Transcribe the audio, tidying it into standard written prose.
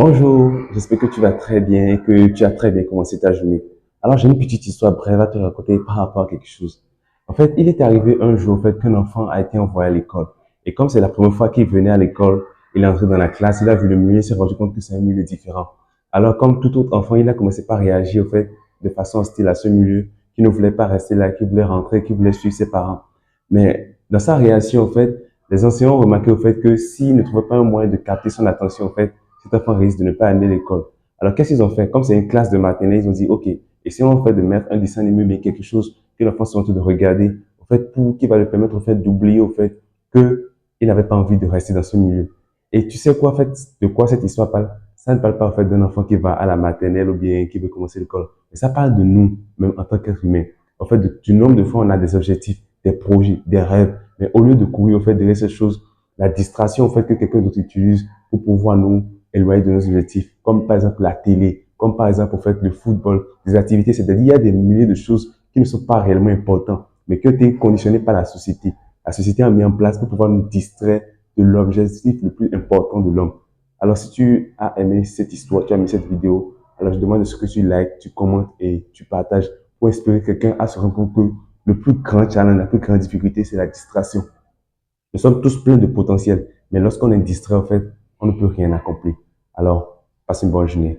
Bonjour, j'espère que tu vas très bien et que tu as très bien commencé ta journée. Alors, j'ai une petite histoire brève à te raconter par rapport à quelque chose. En fait, il est arrivé un jour, en fait, qu'un enfant a été envoyé à l'école. Et comme c'est la première fois qu'il venait à l'école, il est entré dans la classe, il a vu le milieu, il s'est rendu compte que c'est un milieu différent. Alors, comme tout autre enfant, il a commencé par réagir, en fait, de façon hostile à ce milieu, qui ne voulait pas rester là, qui voulait rentrer, qui voulait suivre ses parents. Mais dans sa réaction, en fait, les enseignants ont remarqué au fait que s'ils ne trouvaient pas un moyen de capter son attention, en fait, cet enfant risque de ne pas aller à l'école. Alors, qu'est-ce qu'ils ont fait? Comme c'est une classe de maternelle, ils ont dit, OK, essayons en fait de mettre un dessin animé, mais quelque chose que l'enfant soit en train de regarder, en fait, qui va lui permettre, en fait, d'oublier, au fait, que il n'avait pas envie de rester dans ce milieu. Et tu sais quoi, en fait, de quoi cette histoire parle? Ça ne parle pas, en fait, d'un enfant qui va à la maternelle ou bien qui veut commencer l'école. Mais ça parle de nous, même en tant qu'être humain. En fait, du nombre de fois, on a des objectifs, des projets, des rêves. Mais au lieu de courir, en fait, derrière ces choses, la distraction, en fait, que quelqu'un d'autre utilise pour pouvoir nous éloigner de nos objectifs, comme par exemple la télé, comme par exemple, en fait, le football, des activités, c'est-à-dire, il y a des milliers de choses qui ne sont pas réellement importantes, mais qui ont été conditionnées par la société. La société a mis en place pour pouvoir nous distraire de l'objectif le plus important de l'homme. Alors, si tu as aimé cette histoire, tu as aimé cette vidéo, alors je demande de ce que tu likes, tu commentes et tu partages pour inspirer quelqu'un à se rendre compte que le plus grand challenge, la plus grande difficulté, c'est la distraction. Nous sommes tous pleins de potentiel, mais lorsqu'on est distrait, en fait, on ne peut rien accomplir. Alors, passe une bonne journée.